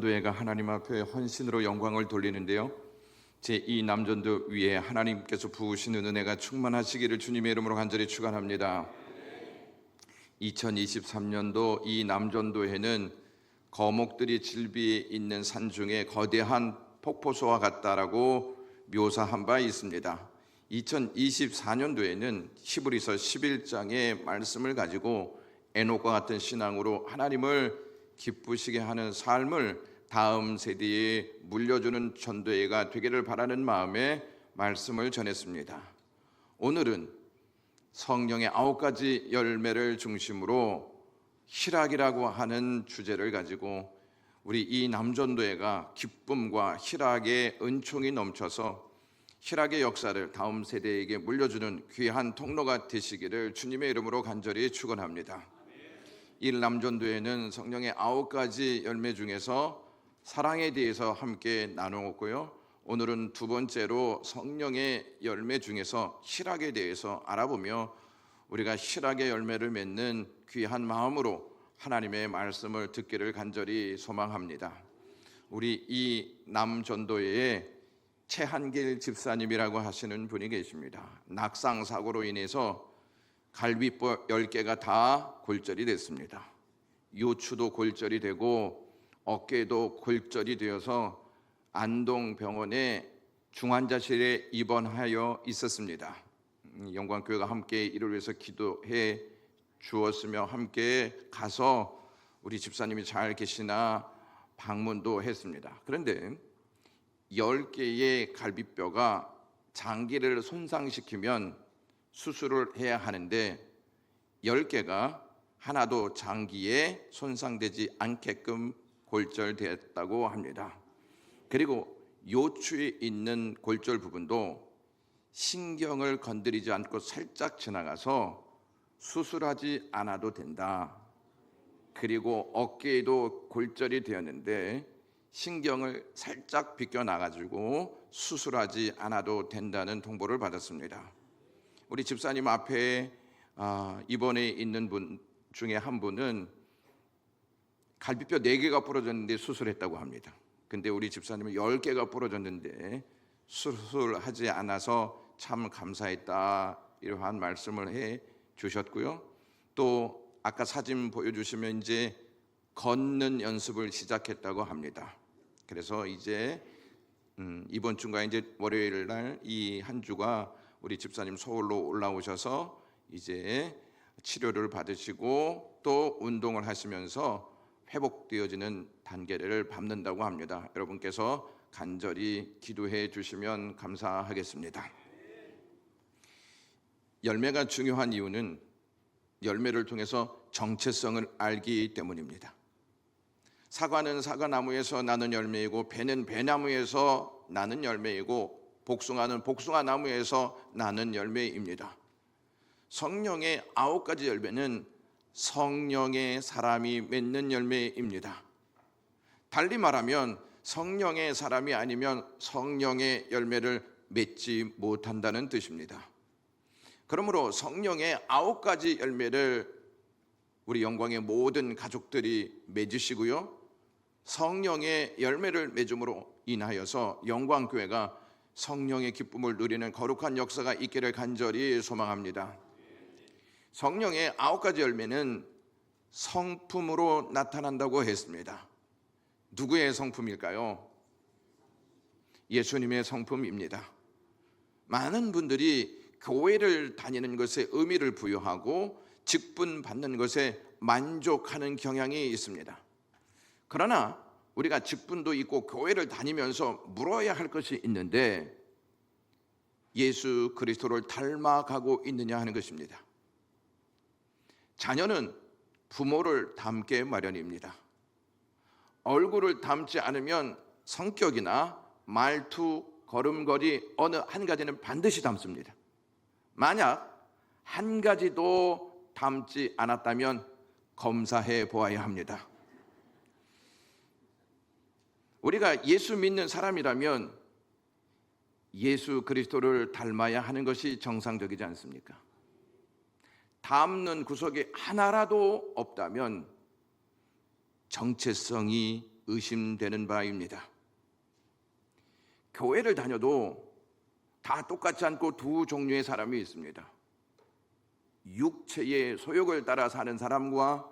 남전도회가 하나님 앞에 헌신으로 영광을 돌리는데요, 제2 남전도 위에 하나님께서 부으시는 은혜가 충만하시기를 주님의 이름으로 간절히 축원합니다. 2023년도 이 남전도회는 거목들이 질비해 있는 산 중에 거대한 폭포수와 같다라고 묘사한 바 있습니다. 2024년도에는 히브리서 11장의 말씀을 가지고 에녹과 같은 신앙으로 하나님을 기쁘시게 하는 삶을 다음 세대에 물려주는 전도회가 되기를 바라는 마음에 말씀을 전했습니다. 오늘은 성령의 9가지 열매를 중심으로 희락이라고 하는 주제를 가지고 우리 이 남전도회가 기쁨과 희락의 은총이 넘쳐서 희락의 역사를 다음 세대에게 물려주는 귀한 통로가 되시기를 주님의 이름으로 간절히 축원합니다. 이 남전도회는 성령의 9가지 열매 중에서 사랑에 대해서 함께 나누었고요, 오늘은 두 번째로 성령의 열매 중에서 희락에 대해서 알아보며 우리가 희락의 열매를 맺는 귀한 마음으로 하나님의 말씀을 듣기를 간절히 소망합니다. 우리 이 남전도회에 최한길 집사님이라고 하시는 분이 계십니다. 낙상사고로 인해서 갈비뼈 10개가 다 골절이 됐습니다. 요추도 골절이 되고 어깨도 골절이 되어서 안동병원에 중환자실에 입원하여 있었습니다. 영광교회가 함께 이를 위해서 기도해 주었으며 함께 가서 우리 집사님이 잘 계시나 방문도 했습니다. 그런데 10개의 갈비뼈가 장기를 손상시키면 수술을 해야 하는데 10개가 하나도 장기에 손상되지 않게끔 골절되었다고 합니다. 그리고 요추에 있는 골절 부분도 신경을 건드리지 않고 살짝 지나가서 수술하지 않아도 된다. 그리고 어깨에도 골절이 되었는데 신경을 살짝 비껴나가지고 수술하지 않아도 된다는 통보를 받았습니다. 우리 집사님 앞에 입원해 있는 분 중에 한 분은 갈비뼈 4개가 부러졌는데 수술했다고 합니다. 근데 우리 집사님은 10개가 부러졌는데 수술하지 않아서 참 감사했다, 이러한 말씀을 해 주셨고요. 또 아까 사진 보여주시면 이제 걷는 연습을 시작했다고 합니다. 그래서 이제 이번 주가 이제 월요일 날 이 한 주가 우리 집사님 서울로 올라오셔서 이제 치료를 받으시고 또 운동을 하시면서 회복되어지는 단계를 밟는다고 합니다. 여러분께서 간절히 기도해 주시면 감사하겠습니다. 열매가 중요한 이유는 열매를 통해서 정체성을 알기 때문입니다. 사과는 사과나무에서 나는 열매이고 배는 배나무에서 나는 열매이고 복숭아는 복숭아나무에서 나는 열매입니다. 성령의 9가지 열매는 성령의 사람이 맺는 열매입니다. 달리 말하면 성령의 사람이 아니면 성령의 열매를 맺지 못한다는 뜻입니다. 그러므로 성령의 9가지 열매를 우리 영광의 모든 가족들이 맺으시고요, 성령의 열매를 맺음으로 인하여서 영광교회가 성령의 기쁨을 누리는 거룩한 역사가 있기를 간절히 소망합니다. 성령의 9가지 열매는 성품으로 나타난다고 했습니다. 누구의 성품일까요? 예수님의 성품입니다. 많은 분들이 교회를 다니는 것에 의미를 부여하고 직분 받는 것에 만족하는 경향이 있습니다. 그러나 우리가 직분도 있고 교회를 다니면서 물어야 할 것이 있는데 예수 그리스도를 닮아가고 있느냐 하는 것입니다. 자녀는 부모를 닮게 마련입니다. 얼굴을 닮지 않으면 성격이나 말투, 걸음걸이 어느 한 가지는 반드시 닮습니다. 만약 한 가지도 닮지 않았다면 검사해 보아야 합니다. 우리가 예수 믿는 사람이라면 예수 그리스도를 닮아야 하는 것이 정상적이지 않습니까? 닮는 구석이 하나라도 없다면 정체성이 의심되는 바입니다. 교회를 다녀도 다 똑같지 않고 두 종류의 사람이 있습니다. 육체의 소욕을 따라 사는 사람과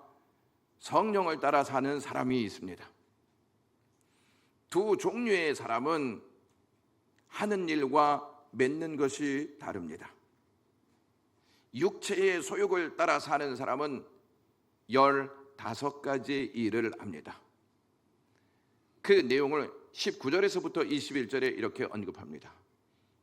성령을 따라 사는 사람이 있습니다. 두 종류의 사람은 하는 일과 맺는 것이 다릅니다. 육체의 소욕을 따라 사는 사람은 15가지 일을 합니다. 그 내용을 19절에서부터 21절에 이렇게 언급합니다.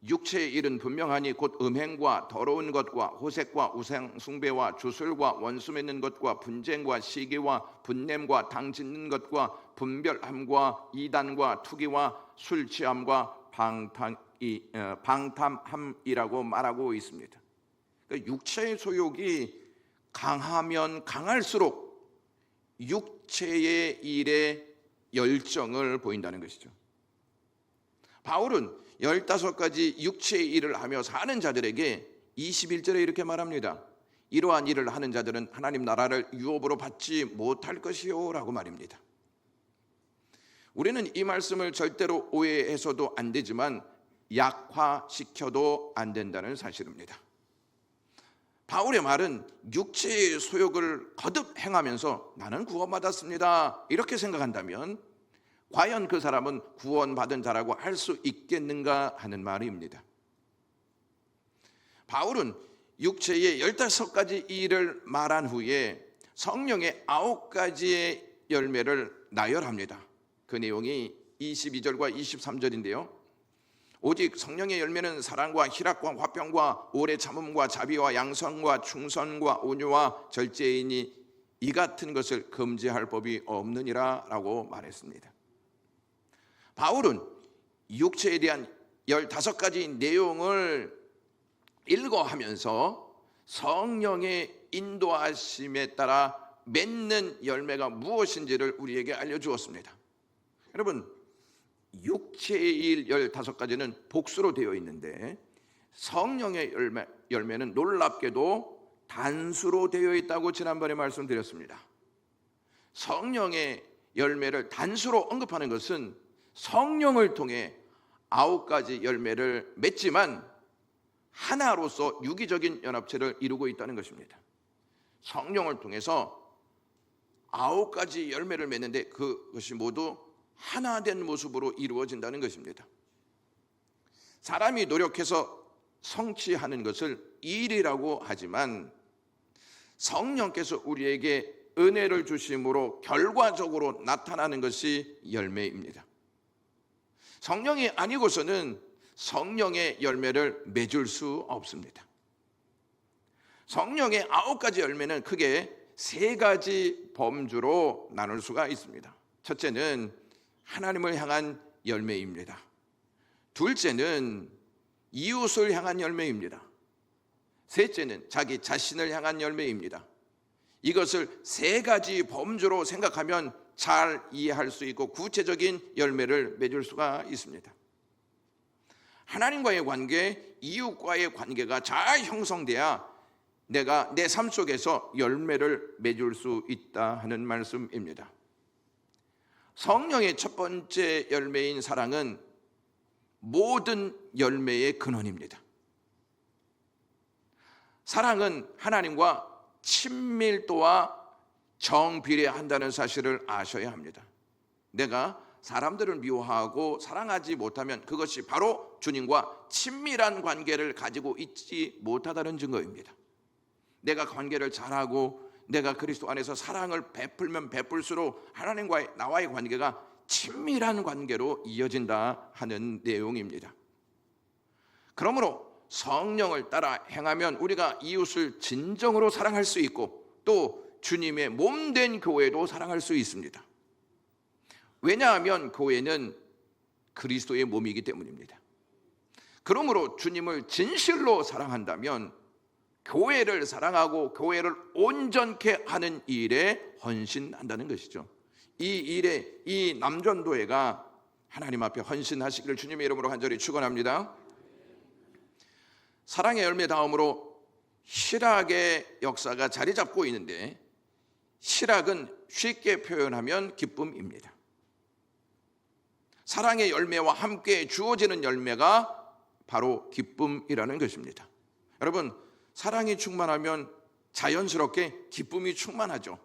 육체의 일은 분명하니 곧 음행과 더러운 것과 호색과 우상 숭배와 주술과 원수 맺는 것과 분쟁과 시기와 분냄과 당 짓는 것과 분별함과 이단과 투기와 술 취함과 방탐함이라고 말하고 있습니다. 그러니까 육체의 소욕이 강하면 강할수록 육체의 일에 열정을 보인다는 것이죠. 바울은 15가지 육체의 일을 하며 사는 자들에게 21절에 이렇게 말합니다. 이러한 일을 하는 자들은 하나님 나라를 유업으로 받지 못할 것이요 라고 말입니다. 우리는 이 말씀을 절대로 오해해서도 안 되지만 약화시켜도 안 된다는 사실입니다. 바울의 말은 육체의 소욕을 거듭 행하면서 나는 구원받았습니다 이렇게 생각한다면 과연 그 사람은 구원받은 자라고 할 수 있겠는가 하는 말입니다. 바울은 육체의 15가지 일을 말한 후에 성령의 9가지의 열매를 나열합니다. 그 내용이 22절과 23절인데요. 오직 성령의 열매는 사랑과 희락과 화평과 오래 참음과 자비와 양선과 충성과 온유와 절제이니 이 같은 것을 금지할 법이 없느니라 라고 말했습니다. 바울은 육체에 대한 15가지 내용을 읽어하면서 성령의 인도하심에 따라 맺는 열매가 무엇인지를 우리에게 알려주었습니다. 여러분, 육체의 일 15가지는 복수로 되어 있는데 성령의 열매는 놀랍게도 단수로 되어 있다고 지난번에 말씀드렸습니다. 성령의 열매를 단수로 언급하는 것은 성령을 통해 9가지 열매를 맺지만 하나로서 유기적인 연합체를 이루고 있다는 것입니다. 성령을 통해서 9가지 열매를 맺는데 그것이 모두 하나된 모습으로 이루어진다는 것입니다. 사람이 노력해서 성취하는 것을 일이라고 하지만 성령께서 우리에게 은혜를 주심으로 결과적으로 나타나는 것이 열매입니다. 성령이 아니고서는 성령의 열매를 맺을 수 없습니다. 성령의 9가지 열매는 크게 3가지 범주로 나눌 수가 있습니다. 첫째는 하나님을 향한 열매입니다. 둘째는 이웃을 향한 열매입니다. 셋째는 자기 자신을 향한 열매입니다. 이것을 3가지 범주로 생각하면 잘 이해할 수 있고 구체적인 열매를 맺을 수가 있습니다. 하나님과의 관계, 이웃과의 관계가 잘 형성돼야 내가 내 삶 속에서 열매를 맺을 수 있다 하는 말씀입니다. 성령의 첫 번째 열매인 사랑은 모든 열매의 근원입니다. 사랑은 하나님과 친밀도와 정비례한다는 사실을 아셔야 합니다. 내가 사람들을 미워하고 사랑하지 못하면 그것이 바로 주님과 친밀한 관계를 가지고 있지 못하다는 증거입니다. 내가 관계를 잘하고 내가 그리스도 안에서 사랑을 베풀면 베풀수록 하나님과의 나와의 관계가 친밀한 관계로 이어진다 하는 내용입니다. 그러므로 성령을 따라 행하면 우리가 이웃을 진정으로 사랑할 수 있고 또 주님의 몸된 교회도 사랑할 수 있습니다. 왜냐하면 교회는 그리스도의 몸이기 때문입니다. 그러므로 주님을 진실로 사랑한다면 교회를 사랑하고 교회를 온전케 하는 일에 헌신한다는 것이죠. 이 일에 이 남전도회가 하나님 앞에 헌신하시기를 주님의 이름으로 간절히 축원합니다. 사랑의 열매 다음으로 희락의 역사가 자리 잡고 있는데, 희락은 쉽게 표현하면 기쁨입니다. 사랑의 열매와 함께 주어지는 열매가 바로 기쁨이라는 것입니다. 여러분, 사랑이 충만하면 자연스럽게 기쁨이 충만하죠.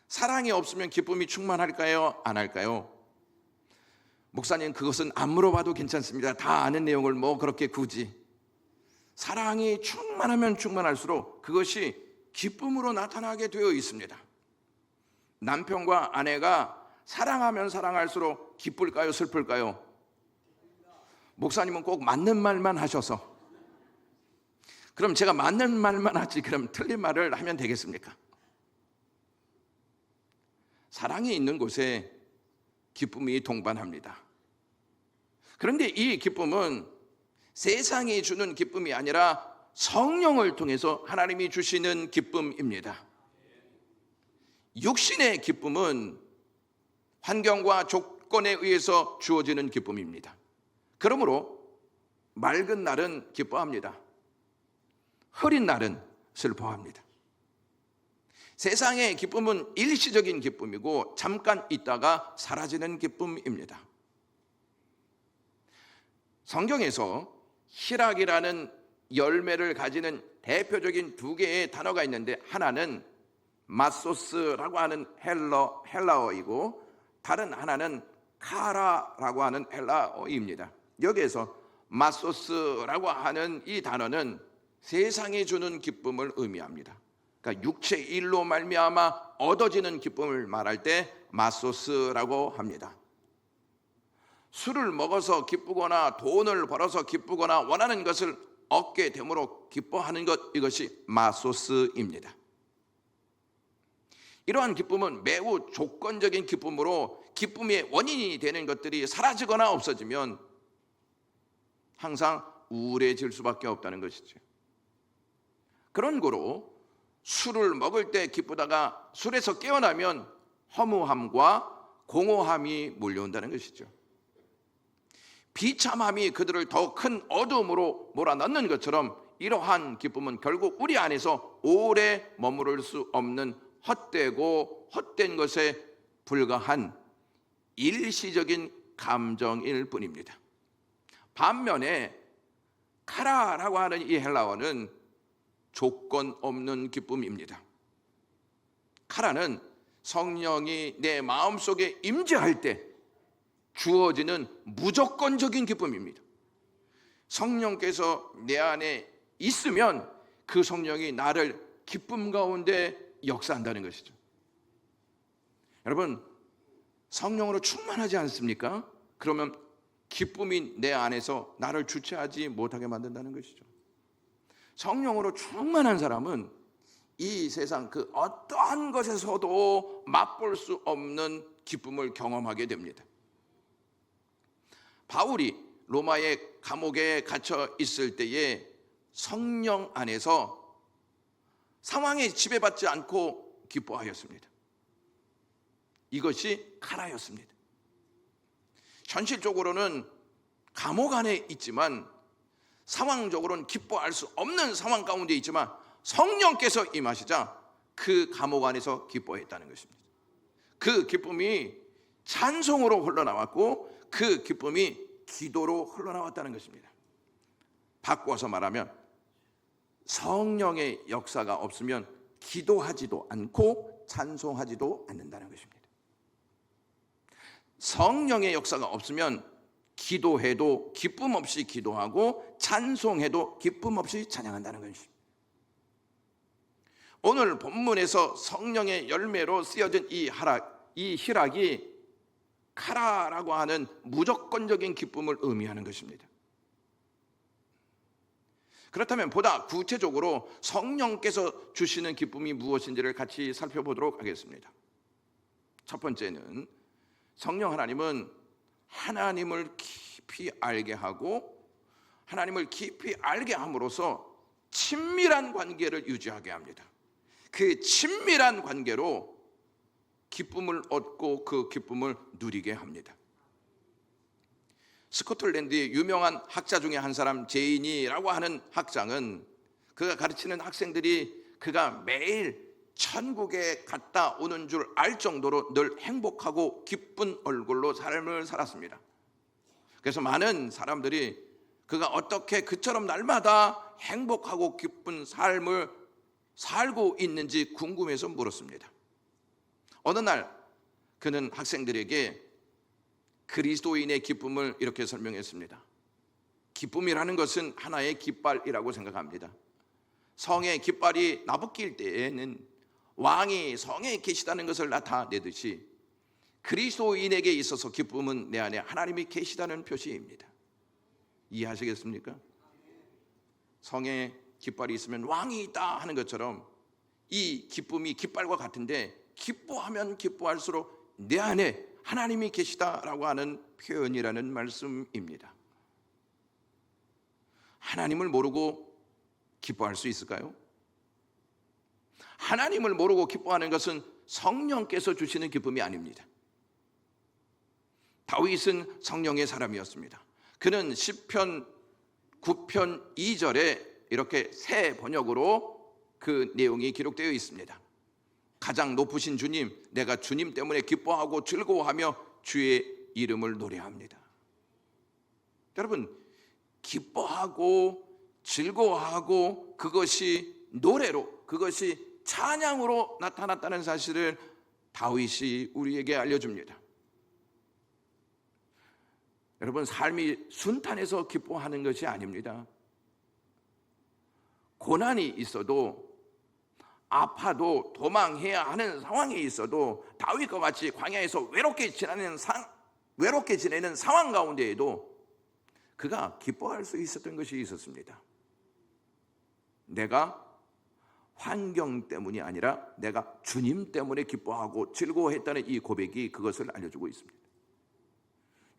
사랑이 없으면 기쁨이 충만할까요? 안 할까요? 목사님, 그것은 안 물어봐도 괜찮습니다. 다 아는 내용을 뭐 그렇게 굳이. 사랑이 충만하면 충만할수록 그것이 기쁨으로 나타나게 되어 있습니다. 남편과 아내가 사랑하면 사랑할수록 기쁠까요? 슬플까요? 목사님은 꼭 맞는 말만 하셔서. 그럼 제가 맞는 말만 하지 그럼 틀린 말을 하면 되겠습니까? 사랑이 있는 곳에 기쁨이 동반합니다. 그런데 이 기쁨은 세상이 주는 기쁨이 아니라 성령을 통해서 하나님이 주시는 기쁨입니다. 육신의 기쁨은 환경과 조건에 의해서 주어지는 기쁨입니다. 그러므로 맑은 날은 기뻐합니다. 흐린 날은 슬퍼합니다. 세상의 기쁨은 일시적인 기쁨이고 잠깐 있다가 사라지는 기쁨입니다. 성경에서 희락이라는 열매를 가지는 대표적인 두 개의 단어가 있는데, 하나는 마소스라고 하는 헬라어이고 다른 하나는 카라라고 하는 헬라어입니다. 여기에서 마소스라고 하는 이 단어는 세상이 주는 기쁨을 의미합니다. 그러니까 육체 일로 말미암아 얻어지는 기쁨을 말할 때 마소스라고 합니다. 술을 먹어서 기쁘거나 돈을 벌어서 기쁘거나 원하는 것을 얻게 됨으로 기뻐하는 것, 이것이 마소스입니다. 이러한 기쁨은 매우 조건적인 기쁨으로 기쁨의 원인이 되는 것들이 사라지거나 없어지면 항상 우울해질 수밖에 없다는 것이죠. 그런 거로 술을 먹을 때 기쁘다가 술에서 깨어나면 허무함과 공허함이 몰려온다는 것이죠. 비참함이 그들을 더 큰 어두움으로 몰아넣는 것처럼 이러한 기쁨은 결국 우리 안에서 오래 머무를 수 없는 헛되고 헛된 것에 불과한 일시적인 감정일 뿐입니다. 반면에 카라라고 하는 이 헬라어는 조건 없는 기쁨입니다. 카라는 성령이 내 마음속에 임재할 때 주어지는 무조건적인 기쁨입니다. 성령께서 내 안에 있으면 그 성령이 나를 기쁨 가운데 역사한다는 것이죠. 여러분, 성령으로 충만하지 않습니까? 그러면 기쁨이 내 안에서 나를 주체하지 못하게 만든다는 것이죠. 성령으로 충만한 사람은 이 세상 그 어떠한 것에서도 맛볼 수 없는 기쁨을 경험하게 됩니다. 바울이 로마의 감옥에 갇혀 있을 때에 성령 안에서 상황에 지배받지 않고 기뻐하였습니다. 이것이 카라였습니다. 현실적으로는 감옥 안에 있지만 상황적으로는 기뻐할 수 없는 상황 가운데 있지만 성령께서 임하시자 그 감옥 안에서 기뻐했다는 것입니다. 그 기쁨이 찬송으로 흘러나왔고 그 기쁨이 기도로 흘러나왔다는 것입니다. 바꿔서 말하면 성령의 역사가 없으면 기도하지도 않고 찬송하지도 않는다는 것입니다. 성령의 역사가 없으면 기도해도 기쁨 없이 기도하고 찬송해도 기쁨 없이 찬양한다는 것입니다. 오늘 본문에서 성령의 열매로 쓰여진 이 희락이 카라라고 하는 무조건적인 기쁨을 의미하는 것입니다. 그렇다면 보다 구체적으로 성령께서 주시는 기쁨이 무엇인지를 같이 살펴보도록 하겠습니다. 첫 번째는 성령 하나님은 하나님을 깊이 알게 하고 하나님을 깊이 알게 함으로써 친밀한 관계를 유지하게 합니다. 그 친밀한 관계로 기쁨을 얻고 그 기쁨을 누리게 합니다. 스코틀랜드의 유명한 학자 중에 한 사람 제인이라고 하는 학장은 그가 가르치는 학생들이 그가 매일 천국에 갔다 오는 줄 알 정도로 늘 행복하고 기쁜 얼굴로 삶을 살았습니다. 그래서 많은 사람들이 그가 어떻게 그처럼 날마다 행복하고 기쁜 삶을 살고 있는지 궁금해서 물었습니다. 어느 날 그는 학생들에게 그리스도인의 기쁨을 이렇게 설명했습니다. 기쁨이라는 것은 하나의 깃발이라고 생각합니다. 성의 깃발이 나부낄 때에는 왕이 성에 계시다는 것을 나타내듯이 그리스도인에게 있어서 기쁨은 내 안에 하나님이 계시다는 표시입니다. 이해하시겠습니까? 성에 깃발이 있으면 왕이 있다 하는 것처럼 이 기쁨이 깃발과 같은데, 기뻐하면 기뻐할수록 내 안에 하나님이 계시다라고 하는 표현이라는 말씀입니다. 하나님을 모르고 기뻐할 수 있을까요? 하나님을 모르고 기뻐하는 것은 성령께서 주시는 기쁨이 아닙니다. 다윗은 성령의 사람이었습니다. 그는 시편 9편 2절에 이렇게 새 번역으로 그 내용이 기록되어 있습니다. 가장 높으신 주님, 내가 주님 때문에 기뻐하고 즐거워하며 주의 이름을 노래합니다. 여러분, 기뻐하고 즐거워하고 그것이 노래로, 그것이 찬양으로 나타났다는 사실을 다윗이 우리에게 알려줍니다. 여러분, 삶이 순탄해서 기뻐하는 것이 아닙니다. 고난이 있어도, 아파도, 도망해야 하는 상황이 있어도, 다윗과 같이 광야에서 외롭게 지내는 상황 가운데에도 그가 기뻐할 수 있었던 것이 있었습니다. 내가 환경 때문이 아니라 내가 주님 때문에 기뻐하고 즐거워했다는 이 고백이 그것을 알려주고 있습니다.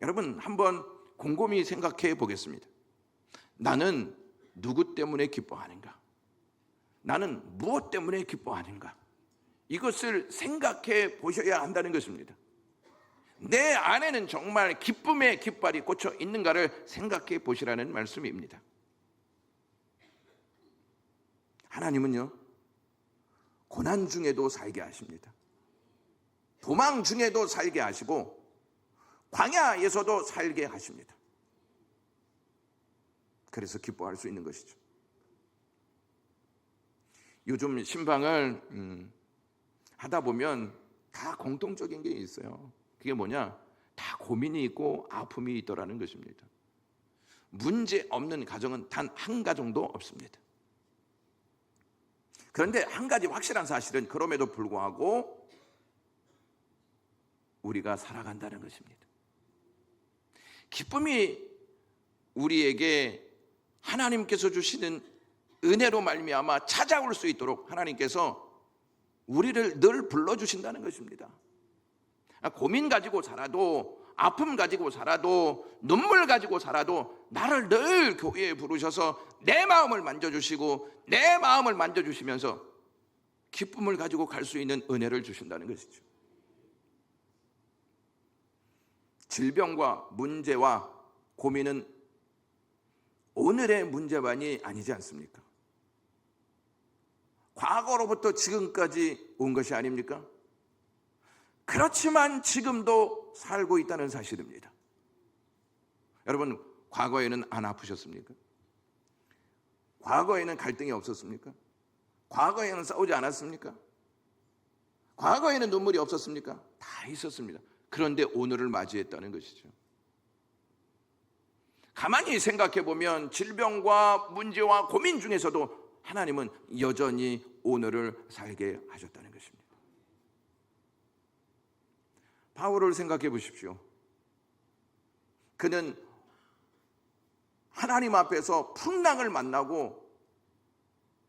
여러분, 한번 곰곰이 생각해 보겠습니다. 나는 누구 때문에 기뻐하는가? 나는 무엇 때문에 기뻐하는가? 이것을 생각해 보셔야 한다는 것입니다. 내 안에는 정말 기쁨의 깃발이 꽂혀 있는가를 생각해 보시라는 말씀입니다. 하나님은요, 고난 중에도 살게 하십니다. 도망 중에도 살게 하시고 광야에서도 살게 하십니다. 그래서 기뻐할 수 있는 것이죠. 요즘 신방을 하다 보면 다 공통적인 게 있어요. 그게 뭐냐? 다 고민이 있고 아픔이 있더라는 것입니다. 문제 없는 가정은 단 한 가정도 없습니다. 그런데 한 가지 확실한 사실은 그럼에도 불구하고 우리가 살아간다는 것입니다. 기쁨이 우리에게 하나님께서 주시는 은혜로 말미암아 찾아올 수 있도록 하나님께서 우리를 늘 불러주신다는 것입니다. 고민 가지고 살아도, 아픔 가지고 살아도, 눈물 가지고 살아도 나를 늘 교회에 부르셔서 내 마음을 만져주시고 내 마음을 만져주시면서 기쁨을 가지고 갈 수 있는 은혜를 주신다는 것이죠. 질병과 문제와 고민은 오늘의 문제만이 아니지 않습니까? 과거로부터 지금까지 온 것이 아닙니까? 그렇지만 지금도 살고 있다는 사실입니다. 여러분, 과거에는 안 아프셨습니까? 과거에는 갈등이 없었습니까? 과거에는 싸우지 않았습니까? 과거에는 눈물이 없었습니까? 다 있었습니다. 그런데 오늘을 맞이했다는 것이죠. 가만히 생각해 보면 질병과 문제와 고민 중에서도 하나님은 여전히 오늘을 살게 하셨다는 것입니다. 바울을 생각해 보십시오. 그는 하나님 앞에서 풍랑을 만나고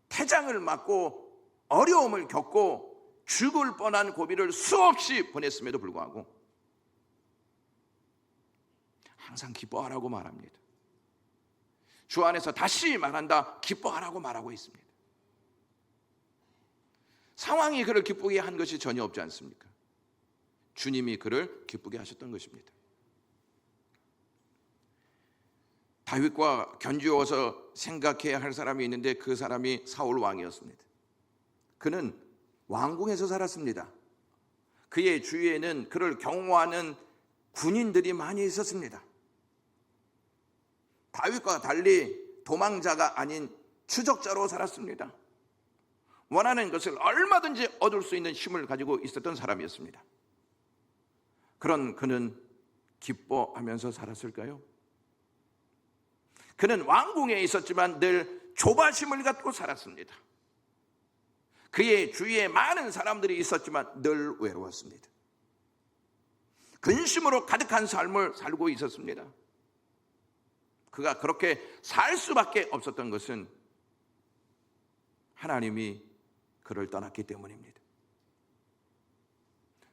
태장을 맞고 어려움을 겪고 죽을 뻔한 고비를 수없이 보냈음에도 불구하고 항상 기뻐하라고 말합니다. 주 안에서 다시 말한다, 기뻐하라고 말하고 있습니다. 상황이 그를 기쁘게 한 것이 전혀 없지 않습니까? 주님이 그를 기쁘게 하셨던 것입니다. 다윗과 견주어서 생각해야 할 사람이 있는데 그 사람이 사울 왕이었습니다. 그는 왕궁에서 살았습니다. 그의 주위에는 그를 경호하는 군인들이 많이 있었습니다. 다윗과 달리 도망자가 아닌 추적자로 살았습니다. 원하는 것을 얼마든지 얻을 수 있는 힘을 가지고 있었던 사람이었습니다. 그런 그는 기뻐하면서 살았을까요? 그는 왕궁에 있었지만 늘 조바심을 갖고 살았습니다. 그의 주위에 많은 사람들이 있었지만 늘 외로웠습니다. 근심으로 가득한 삶을 살고 있었습니다. 그가 그렇게 살 수밖에 없었던 것은 하나님이 그를 떠났기 때문입니다.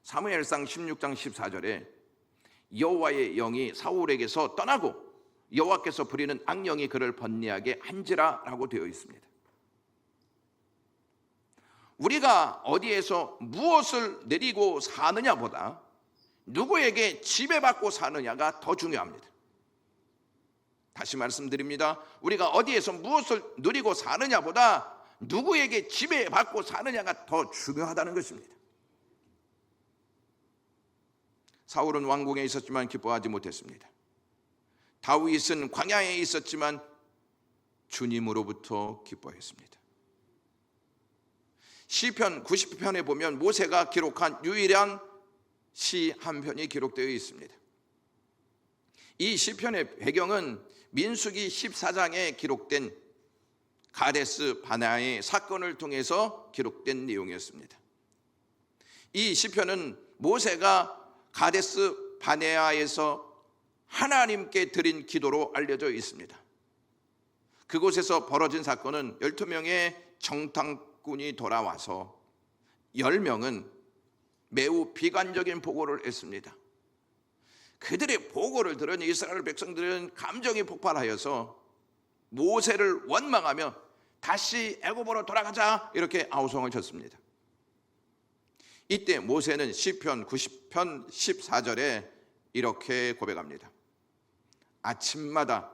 사무엘상 16장 14절에 여호와의 영이 사울에게서 떠나고 여호와께서 부리는 악령이 그를 번뇌하게 한지라 라고 되어 있습니다. 우리가 어디에서 무엇을 내리고 사느냐보다 누구에게 지배받고 사느냐가 더 중요합니다. 다시 말씀드립니다. 우리가 어디에서 무엇을 누리고 사느냐보다 누구에게 지배받고 사느냐가 더 중요하다는 것입니다. 사울은 왕궁에 있었지만 기뻐하지 못했습니다. 다윗은 광야에 있었지만 주님으로부터 기뻐했습니다. 시편 90편에 보면 모세가 기록한 유일한 시 한 편이 기록되어 있습니다. 이 시편의 배경은 민수기 14장에 기록된 가데스 바네아의 사건을 통해서 기록된 내용이었습니다. 이 시편은 모세가 가데스 바네아에서 하나님께 드린 기도로 알려져 있습니다. 그곳에서 벌어진 사건은 12명의 정탐꾼이 돌아와서 10명은 매우 비관적인 보고를 했습니다. 그들의 보고를 들은 이스라엘 백성들은 감정이 폭발하여서 모세를 원망하며 다시 애굽으로 돌아가자 이렇게 아우성을 쳤습니다. 이때 모세는 시편 90편 14절에 이렇게 고백합니다. 아침마다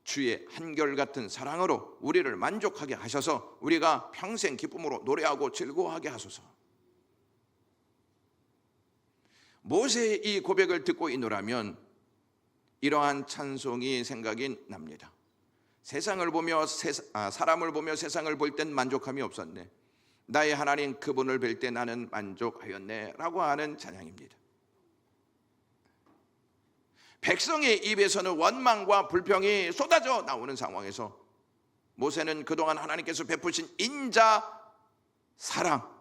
주의 한결같은 사랑으로 우리를 만족하게 하셔서 우리가 평생 기쁨으로 노래하고 즐거워하게 하소서. 모세의 이 고백을 듣고 있노라면 이러한 찬송이 생각이 납니다. 세상을 보며 사람을 보며 세상을 볼 땐 만족함이 없었네. 나의 하나님 그분을 뵐 때 나는 만족하였네 라고 하는 찬양입니다. 백성의 입에서는 원망과 불평이 쏟아져 나오는 상황에서 모세는 그동안 하나님께서 베푸신 인자 사랑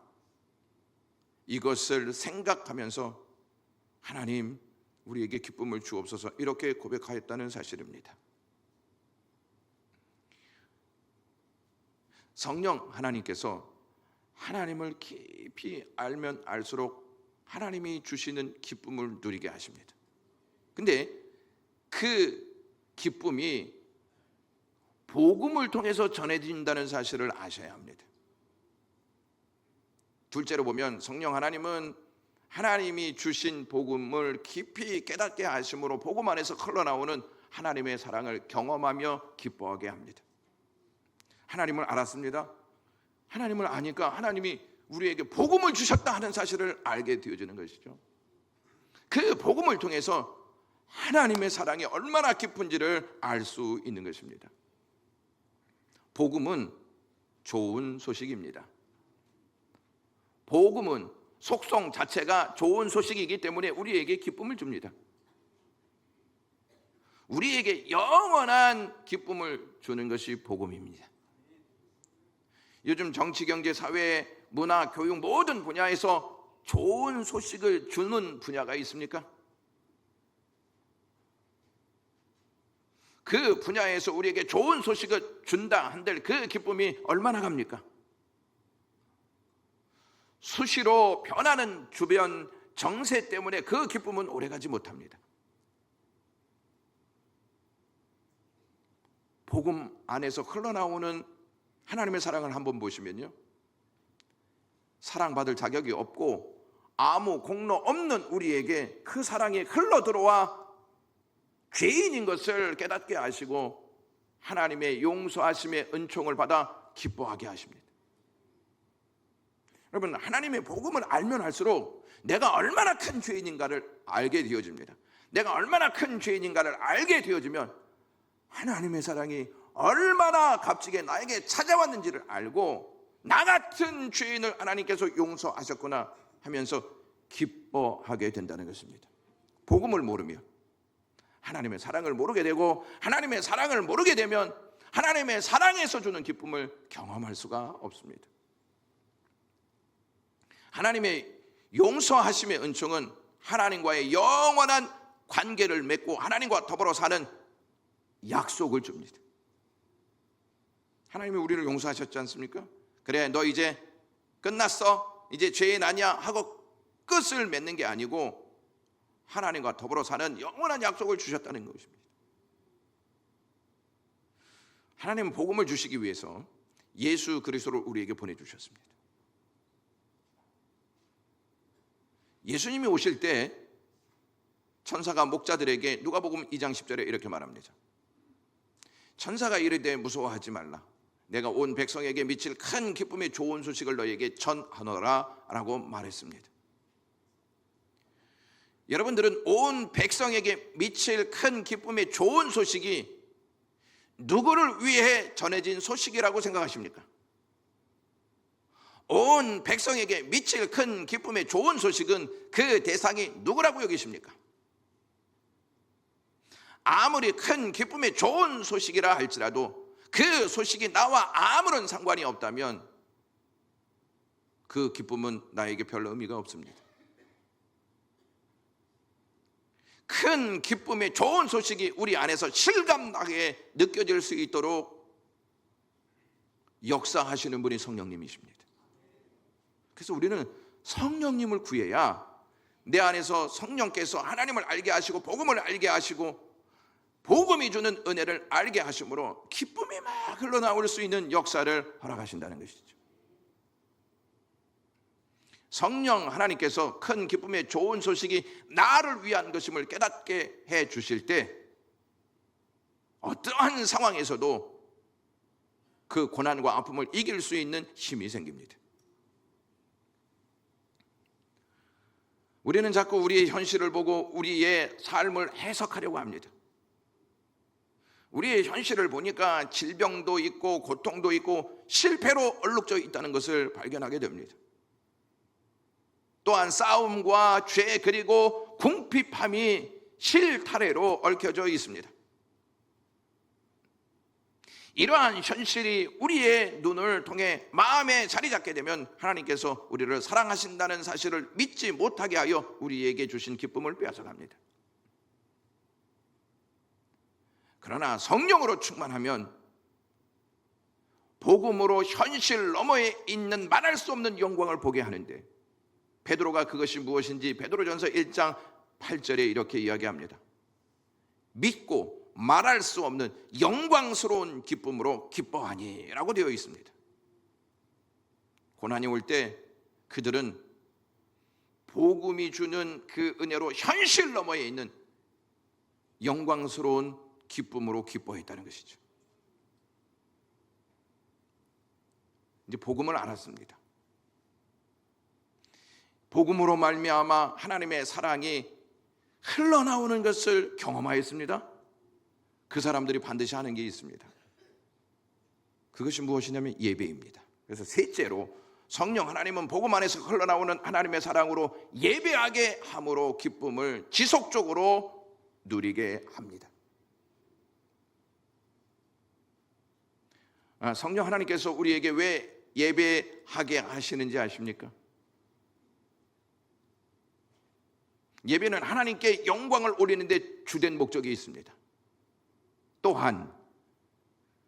이것을 생각하면서 하나님 우리에게 기쁨을 주옵소서 이렇게 고백하였다는 사실입니다. 성령 하나님께서 하나님을 깊이 알면 알수록 하나님이 주시는 기쁨을 누리게 하십니다. 근데 그 기쁨이 복음을 통해서 전해진다는 사실을 아셔야 합니다. 둘째로 보면 성령 하나님은 하나님이 주신 복음을 깊이 깨닫게 하심으로 복음 안에서 흘러나오는 하나님의 사랑을 경험하며 기뻐하게 합니다. 하나님을 알았습니다. 하나님을 아니까 하나님이 우리에게 복음을 주셨다 하는 사실을 알게 되어지는 것이죠. 그 복음을 통해서 하나님의 사랑이 얼마나 깊은지를 알 수 있는 것입니다. 복음은 좋은 소식입니다. 복음은 속성 자체가 좋은 소식이기 때문에 우리에게 기쁨을 줍니다. 우리에게 영원한 기쁨을 주는 것이 복음입니다. 요즘 정치, 경제, 사회, 문화, 교육 모든 분야에서 좋은 소식을 주는 분야가 있습니까? 그 분야에서 우리에게 좋은 소식을 준다 한들 그 기쁨이 얼마나 갑니까? 수시로 변하는 주변 정세 때문에 그 기쁨은 오래가지 못합니다. 복음 안에서 흘러나오는 하나님의 사랑을 한번 보시면요, 사랑받을 자격이 없고 아무 공로 없는 우리에게 그 사랑이 흘러들어와 죄인인 것을 깨닫게 하시고 하나님의 용서하심의 은총을 받아 기뻐하게 하십니다. 여러분, 하나님의 복음을 알면 알수록 내가 얼마나 큰 죄인인가를 알게 되어집니다. 내가 얼마나 큰 죄인인가를 알게 되어지면 하나님의 사랑이 얼마나 값지게 나에게 찾아왔는지를 알고 나 같은 죄인을 하나님께서 용서하셨구나 하면서 기뻐하게 된다는 것입니다. 복음을 모르면 하나님의 사랑을 모르게 되고, 하나님의 사랑을 모르게 되면 하나님의 사랑에서 주는 기쁨을 경험할 수가 없습니다. 하나님의 용서하심의 은총은 하나님과의 영원한 관계를 맺고 하나님과 더불어 사는 약속을 줍니다. 하나님이 우리를 용서하셨지 않습니까? 그래, 너 이제 끝났어, 이제 죄인 아니야 하고 끝을 맺는 게 아니고 하나님과 더불어 사는 영원한 약속을 주셨다는 것입니다. 하나님은 복음을 주시기 위해서 예수 그리스도를 우리에게 보내주셨습니다. 예수님이 오실 때 천사가 목자들에게 누가복음 2장 10절에 이렇게 말합니다. 천사가 이르되 무서워하지 말라, 내가 온 백성에게 미칠 큰 기쁨의 좋은 소식을 너희에게 전하노라 라고 말했습니다. 여러분들은 온 백성에게 미칠 큰 기쁨의 좋은 소식이 누구를 위해 전해진 소식이라고 생각하십니까? 온 백성에게 미칠 큰 기쁨의 좋은 소식은 그 대상이 누구라고 여기십니까? 아무리 큰 기쁨의 좋은 소식이라 할지라도 그 소식이 나와 아무런 상관이 없다면 그 기쁨은 나에게 별 의미가 없습니다. 큰 기쁨의 좋은 소식이 우리 안에서 실감나게 느껴질 수 있도록 역사하시는 분이 성령님이십니다. 그래서 우리는 성령님을 구해야 내 안에서 성령께서 하나님을 알게 하시고 복음을 알게 하시고 복음이 주는 은혜를 알게 하심으로 기쁨이 막 흘러나올 수 있는 역사를 허락하신다는 것이죠. 성령 하나님께서 큰 기쁨의 좋은 소식이 나를 위한 것임을 깨닫게 해 주실 때 어떠한 상황에서도 그 고난과 아픔을 이길 수 있는 힘이 생깁니다. 우리는 자꾸 우리의 현실을 보고 우리의 삶을 해석하려고 합니다. 우리의 현실을 보니까 질병도 있고 고통도 있고 실패로 얼룩져 있다는 것을 발견하게 됩니다. 또한 싸움과 죄 그리고 궁핍함이 실타래로 얽혀져 있습니다. 이러한 현실이 우리의 눈을 통해 마음에 자리 잡게 되면 하나님께서 우리를 사랑하신다는 사실을 믿지 못하게 하여 우리에게 주신 기쁨을 빼앗아갑니다. 그러나 성령으로 충만하면 복음으로 현실 너머에 있는 말할 수 없는 영광을 보게 하는데, 베드로가 그것이 무엇인지 베드로전서 1장 8절에 이렇게 이야기합니다. 믿고 말할 수 없는 영광스러운 기쁨으로 기뻐하니 라고 되어 있습니다. 고난이 올 때 그들은 복음이 주는 그 은혜로 현실 너머에 있는 영광스러운 기쁨으로 기뻐했다는 것이죠. 이제 복음을 알았습니다. 복음으로 말미암아 하나님의 사랑이 흘러나오는 것을 경험하였습니다. 그 사람들이 반드시 하는 게 있습니다. 그것이 무엇이냐면 예배입니다. 그래서 셋째로 성령 하나님은 복음 안에서 흘러나오는 하나님의 사랑으로 예배하게 함으로 기쁨을 지속적으로 누리게 합니다. 성령 하나님께서 우리에게 왜 예배하게 하시는지 아십니까? 예배는 하나님께 영광을 올리는 데 주된 목적이 있습니다. 또한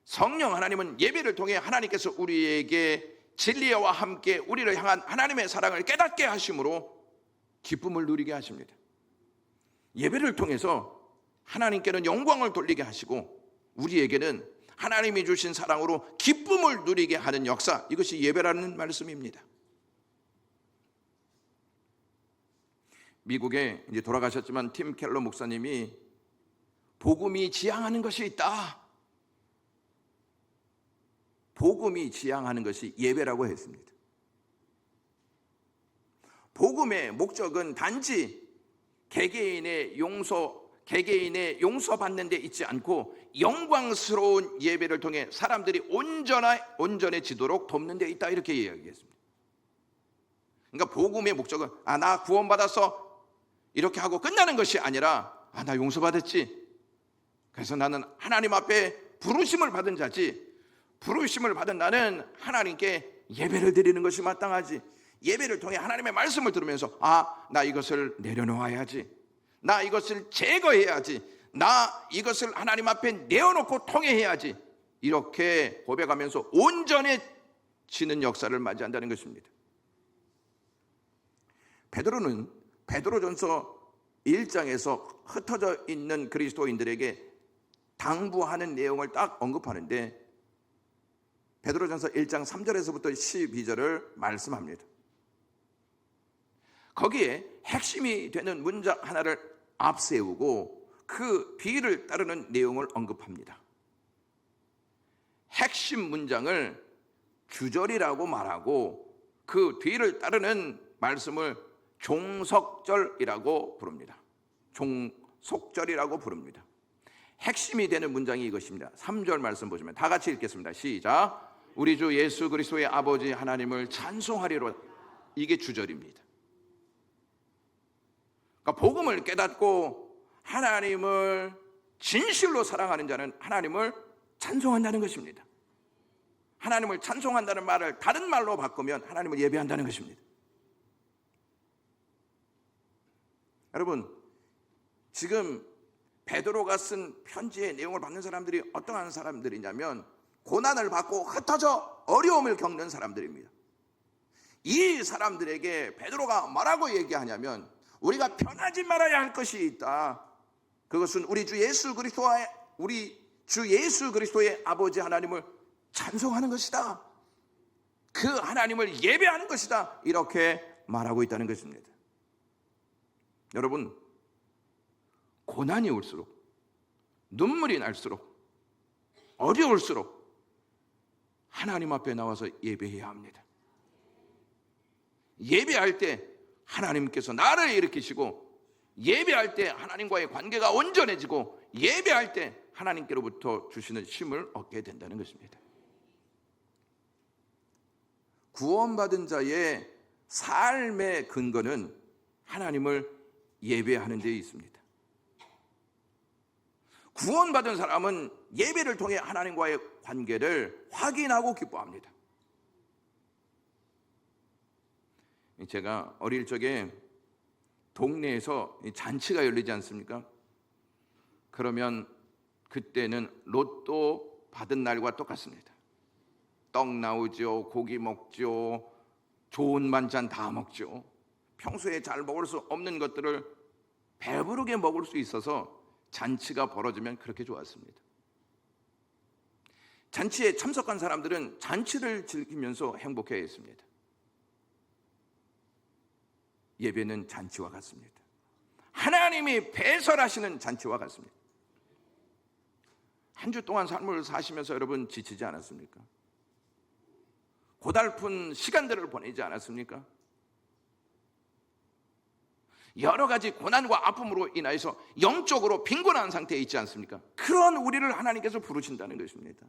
성령 하나님은 예배를 통해 하나님께서 우리에게 진리와 함께 우리를 향한 하나님의 사랑을 깨닫게 하심으로 기쁨을 누리게 하십니다. 예배를 통해서 하나님께는 영광을 돌리게 하시고 우리에게는 하나님이 주신 사랑으로 기쁨을 누리게 하는 역사, 이것이 예배라는 말씀입니다. 미국에 이제 돌아가셨지만 팀 켈러 목사님이 복음이 지향하는 것이 있다. 복음이 지향하는 것이 예배라고 했습니다. 복음의 목적은 단지 개개인의 용서, 개개인의 용서받는 데 있지 않고 영광스러운 예배를 통해 사람들이 온전해지도록 돕는 데 있다, 이렇게 이야기했습니다. 그러니까 복음의 목적은 나 구원받아서 이렇게 하고 끝나는 것이 아니라 나 용서받았지, 그래서 나는 하나님 앞에 부르심을 받은 자지, 부르심을 받은 나는 하나님께 예배를 드리는 것이 마땅하지, 예배를 통해 하나님의 말씀을 들으면서 나 이것을 내려놓아야지, 나 이것을 제거해야지, 나 이것을 하나님 앞에 내어놓고 통회해야지, 이렇게 고백하면서 온전해지는 역사를 맞이한다는 것입니다. 베드로는 베드로전서 1장에서 흩어져 있는 그리스도인들에게 당부하는 내용을 딱 언급하는데, 베드로전서 1장 3절에서부터 12절을 말씀합니다. 거기에 핵심이 되는 문장 하나를 앞세우고 그 뒤를 따르는 내용을 언급합니다. 핵심 문장을 주절이라고 말하고 그 뒤를 따르는 말씀을 종속절이라고 부릅니다. 종속절이라고 부릅니다. 핵심이 되는 문장이 이것입니다. 3절 말씀 보시면 다 같이 읽겠습니다. 시작. 우리 주 예수 그리스도의 아버지 하나님을 찬송하리로. 이게 주절입니다. 그러니까 복음을 깨닫고 하나님을 진실로 사랑하는 자는 하나님을 찬송한다는 것입니다. 하나님을 찬송한다는 말을 다른 말로 바꾸면 하나님을 예배한다는 것입니다. 여러분, 지금 베드로가 쓴 편지의 내용을 받는 사람들이 어떠한 사람들이냐면 고난을 받고 흩어져 어려움을 겪는 사람들입니다. 이 사람들에게 베드로가 뭐라고 얘기하냐면 우리가 변하지 말아야 할 것이 있다. 그것은 우리 주 예수 그리스도의 아버지 하나님을 찬송하는 것이다. 그 하나님을 예배하는 것이다. 이렇게 말하고 있다는 것입니다. 여러분, 고난이 올수록, 눈물이 날수록, 어려울수록 하나님 앞에 나와서 예배해야 합니다. 예배할 때 하나님께서 나를 일으키시고, 예배할 때 하나님과의 관계가 온전해지고, 예배할 때 하나님께로부터 주시는 쉼을 얻게 된다는 것입니다. 구원받은 자의 삶의 근거는 하나님을 예배하는 데 있습니다. 구원받은 사람은 예배를 통해 하나님과의 관계를 확인하고 기뻐합니다. 제가 어릴 적에 동네에서 잔치가 열리지 않습니까? 그러면 그때는 로또 받은 날과 똑같습니다. 떡 나오죠, 고기 먹죠, 좋은 반찬 다 먹죠. 평소에 잘 먹을 수 없는 것들을 배부르게 먹을 수 있어서 잔치가 벌어지면 그렇게 좋았습니다. 잔치에 참석한 사람들은 잔치를 즐기면서 행복해했습니다. 예배는 잔치와 같습니다. 하나님이 배설하시는 잔치와 같습니다. 한 주 동안 삶을 사시면서 여러분 지치지 않았습니까? 고달픈 시간들을 보내지 않았습니까? 여러 가지 고난과 아픔으로 인하여서 영적으로 빈곤한 상태에 있지 않습니까? 그런 우리를 하나님께서 부르신다는 것입니다.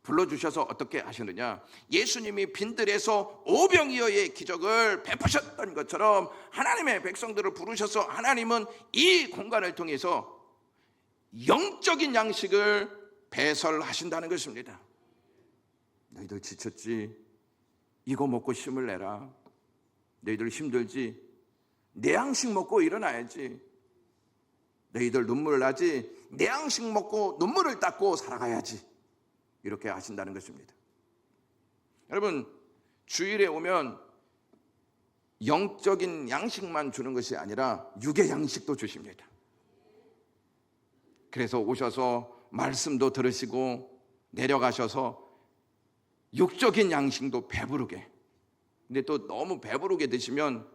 불러주셔서 어떻게 하시느냐? 예수님이 빈들에서 오병이어의 기적을 베푸셨던 것처럼 하나님의 백성들을 부르셔서 하나님은 이 공간을 통해서 영적인 양식을 배설하신다는 것입니다. 너희들 지쳤지? 이거 먹고 힘을 내라. 너희들 힘들지? 내 양식 먹고 일어나야지. 너희들 눈물 나지? 내 양식 먹고 눈물을 닦고 살아가야지. 이렇게 하신다는 것입니다. 여러분, 주일에 오면 영적인 양식만 주는 것이 아니라 육의 양식도 주십니다. 그래서 오셔서 말씀도 들으시고 내려가셔서 육적인 양식도 배부르게, 근데 또 너무 배부르게 드시면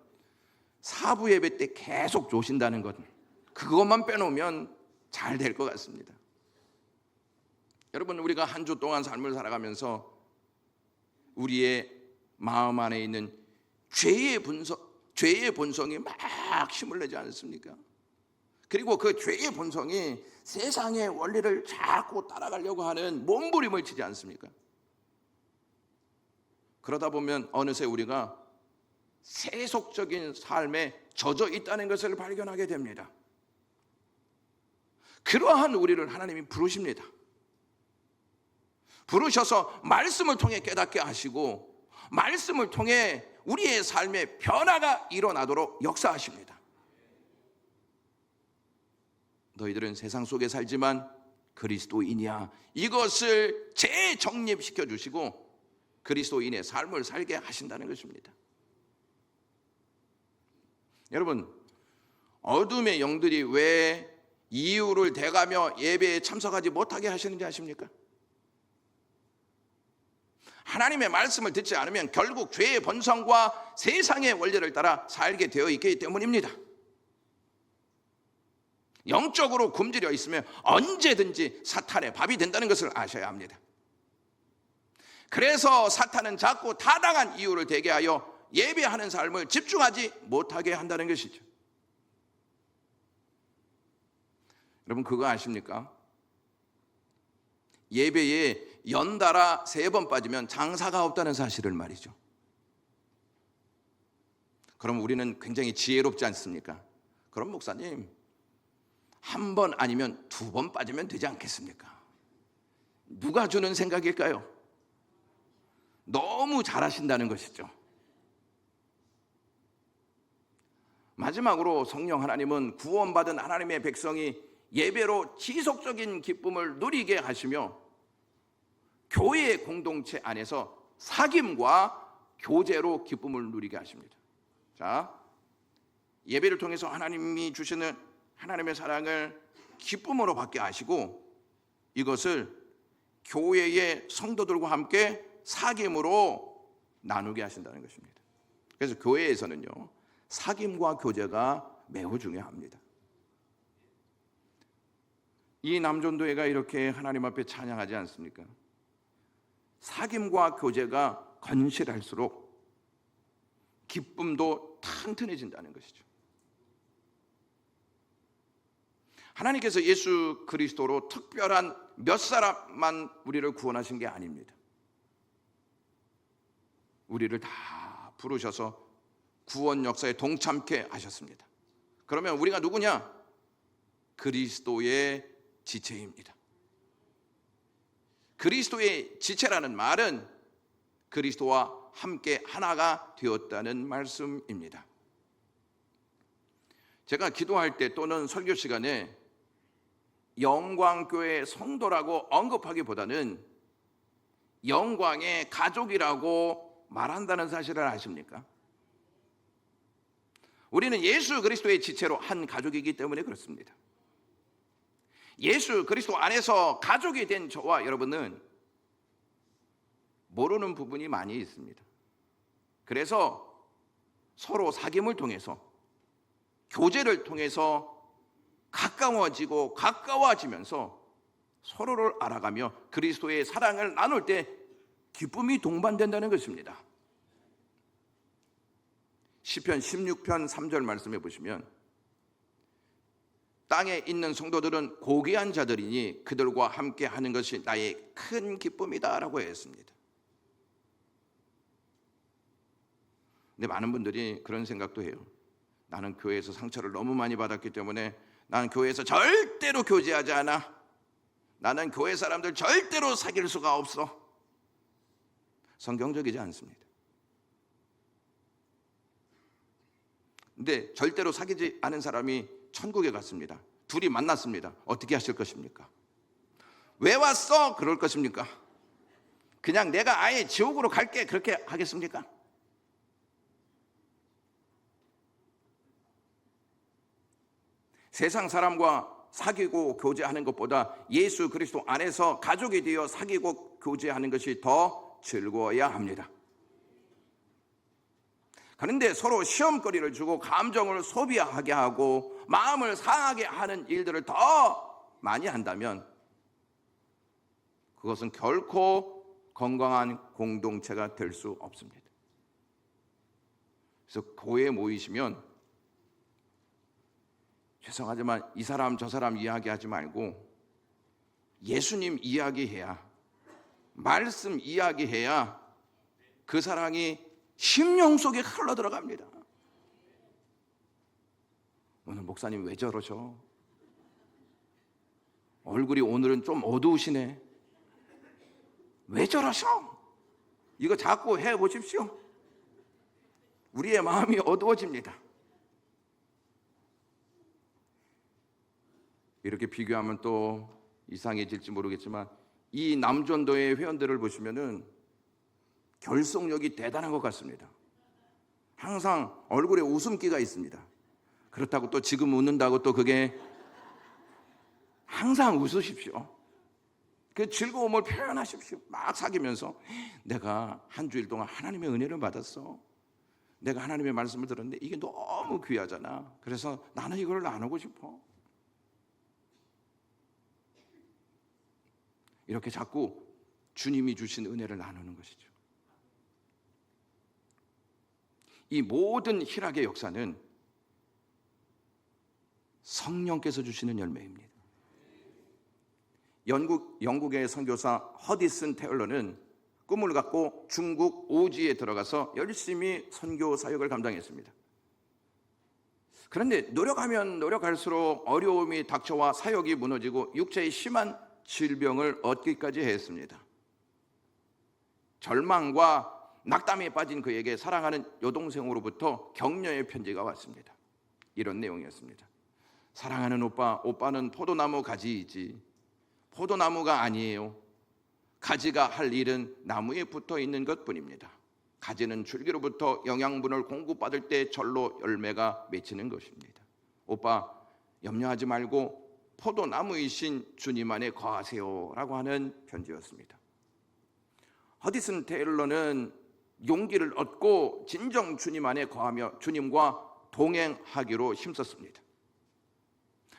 사부 예배 때 계속 조신다는 것, 그것만 빼놓으면 잘 될 것 같습니다. 여러분, 우리가 한 주 동안 삶을 살아가면서 우리의 마음 안에 있는 죄의 본성이 막 힘을 내지 않습니까? 그리고 그 죄의 본성이 세상의 원리를 자꾸 따라가려고 하는 몸부림을 치지 않습니까? 그러다 보면 어느새 우리가 세속적인 삶에 젖어 있다는 것을 발견하게 됩니다. 그러한 우리를 하나님이 부르십니다. 부르셔서 말씀을 통해 깨닫게 하시고 말씀을 통해 우리의 삶의 변화가 일어나도록 역사하십니다. 너희들은 세상 속에 살지만 그리스도인이야. 이것을 재정립시켜 주시고 그리스도인의 삶을 살게 하신다는 것입니다. 여러분, 어둠의 영들이 왜 이유를 대가며 예배에 참석하지 못하게 하시는지 아십니까? 하나님의 말씀을 듣지 않으면 결국 죄의 본성과 세상의 원리를 따라 살게 되어 있기 때문입니다. 영적으로 굶주려 있으면 언제든지 사탄의 밥이 된다는 것을 아셔야 합니다. 그래서 사탄은 자꾸 타당한 이유를 대개하여 예배하는 삶을 집중하지 못하게 한다는 것이죠. 여러분, 그거 아십니까? 예배에 연달아 3번 빠지면 장사가 없다는 사실을 말이죠. 그럼 우리는 굉장히 지혜롭지 않습니까? 그럼 목사님, 1번 아니면 2번 빠지면 되지 않겠습니까? 누가 주는 생각일까요? 너무 잘하신다는 것이죠. 마지막으로 성령 하나님은 구원받은 하나님의 백성이 예배로 지속적인 기쁨을 누리게 하시며 교회의 공동체 안에서 사귐과 교제로 기쁨을 누리게 하십니다. 자, 예배를 통해서 하나님이 주시는 하나님의 사랑을 기쁨으로 받게 하시고 이것을 교회의 성도들과 함께 사귐으로 나누게 하신다는 것입니다. 그래서 교회에서는요, 사귐과 교제가 매우 중요합니다. 이 남존도회가 이렇게 하나님 앞에 찬양하지 않습니까? 사귐과 교제가 건실할수록 기쁨도 튼튼해진다는 것이죠. 하나님께서 예수 그리스도로 특별한 몇 사람만 우리를 구원하신 게 아닙니다. 우리를 다 부르셔서 구원 역사에 동참케 하셨습니다. 그러면 우리가 누구냐? 그리스도의 지체입니다. 그리스도의 지체라는 말은 그리스도와 함께 하나가 되었다는 말씀입니다. 제가 기도할 때 또는 설교 시간에 영광교회 성도라고 언급하기보다는 영광의 가족이라고 말한다는 사실을 아십니까? 우리는 예수 그리스도의 지체로 한 가족이기 때문에 그렇습니다. 예수 그리스도 안에서 가족이 된 저와 여러분은 모르는 부분이 많이 있습니다. 그래서 서로 사귐을 통해서 교제를 통해서 가까워지고 가까워지면서 서로를 알아가며 그리스도의 사랑을 나눌 때 기쁨이 동반된다는 것입니다. 시편 16편 3절 말씀해 보시면 땅에 있는 성도들은 고귀한 자들이니 그들과 함께 하는 것이 나의 큰 기쁨이다 라고 했습니다. 근데 많은 분들이 그런 생각도 해요. 나는 교회에서 상처를 너무 많이 받았기 때문에 나는 교회에서 절대로 교제하지 않아. 나는 교회 사람들 절대로 사귈 수가 없어. 성경적이지 않습니다. 근데 절대로 사귀지 않은 사람이 천국에 갔습니다. 둘이 만났습니다. 어떻게 하실 것입니까? 왜 왔어? 그럴 것입니까? 그냥 내가 아예 지옥으로 갈게 그렇게 하겠습니까? 세상 사람과 사귀고 교제하는 것보다 예수 그리스도 안에서 가족이 되어 사귀고 교제하는 것이 더 즐거워야 합니다. 그런데 서로 시험거리를 주고 감정을 소비하게 하고 마음을 상하게 하는 일들을 더 많이 한다면 그것은 결코 건강한 공동체가 될 수 없습니다. 그래서 교회에 모이시면 죄송하지만 이 사람 저 사람 이야기하지 말고 예수님 이야기해야, 말씀 이야기해야 그 사랑이 심령 속에 흘러 들어갑니다. 오늘 목사님 왜 저러셔? 얼굴이 오늘은 좀 어두우시네. 왜 저러셔? 이거 자꾸 해보십시오. 우리의 마음이 어두워집니다. 이렇게 비교하면 또 이상해질지 모르겠지만 이 남전도의 회원들을 보시면은 결속력이 대단한 것 같습니다. 항상 얼굴에 웃음기가 있습니다. 그렇다고 또 지금 웃는다고 또 그게, 항상 웃으십시오. 그 즐거움을 표현하십시오. 막 사귀면서 내가 한 주일 동안 하나님의 은혜를 받았어. 내가 하나님의 말씀을 들었는데 이게 너무 귀하잖아. 그래서 나는 이걸 나누고 싶어. 이렇게 자꾸 주님이 주신 은혜를 나누는 것이죠. 이 모든 희락의 역사는 성령께서 주시는 열매입니다. 영국의 선교사 허디슨 테일러는 꿈을 갖고 중국 오지에 들어가서 열심히 선교 사역을 감당했습니다. 그런데 노력하면 노력할수록 어려움이 닥쳐와 사역이 무너지고 육체의 심한 질병을 얻기까지 했습니다. 절망과 낙담에 빠진 그에게 사랑하는 여동생으로부터 격려의 편지가 왔습니다. 이런 내용이었습니다. 사랑하는 오빠, 오빠는 포도나무 가지이지 포도나무가 아니에요. 가지가 할 일은 나무에 붙어 있는 것뿐입니다. 가지는 줄기로부터 영양분을 공급받을 때 절로 열매가 맺히는 것입니다. 오빠, 염려하지 말고 포도나무이신 주님 안에 거하세요 라고 하는 편지였습니다. 허디슨 테일러는 용기를 얻고 진정 주님 안에 거하며 주님과 동행하기로 힘썼습니다.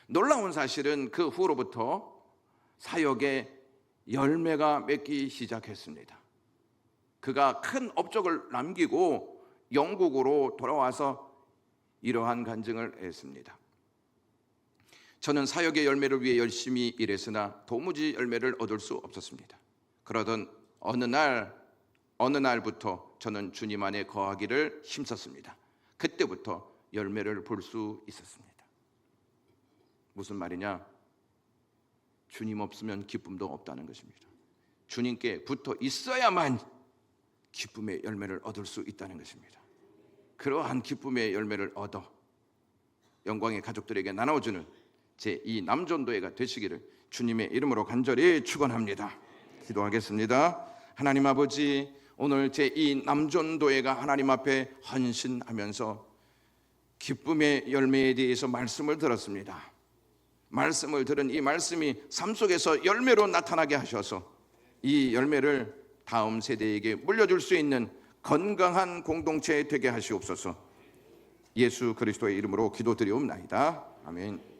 놀라운 사실은 그 후로부터 사역에 열매가 맺기 시작했습니다. 그가 큰 업적을 남기고 영국으로 돌아와서 이러한 간증을 했습니다. 저는 사역의 열매를 위해 열심히 일했으나 도무지 열매를 얻을 수 없었습니다. 그러던 어느 날부터 저는 주님 안에 거하기를 힘썼습니다. 그때부터 열매를 볼 수 있었습니다. 무슨 말이냐? 주님 없으면 기쁨도 없다는 것입니다. 주님께 붙어 있어야만 기쁨의 열매를 얻을 수 있다는 것입니다. 그러한 기쁨의 열매를 얻어 영광의 가족들에게 나눠주는 제 이 남전도회가 되시기를 주님의 이름으로 간절히 축원합니다. 기도하겠습니다. 하나님 아버지, 오늘 제 이 남전도회가 하나님 앞에 헌신하면서 기쁨의 열매에 대해서 말씀을 들었습니다. 말씀을 들은 이 말씀이 삶 속에서 열매로 나타나게 하셔서 이 열매를 다음 세대에게 물려줄 수 있는 건강한 공동체 되게 하시옵소서. 예수 그리스도의 이름으로 기도드리옵나이다. 아멘.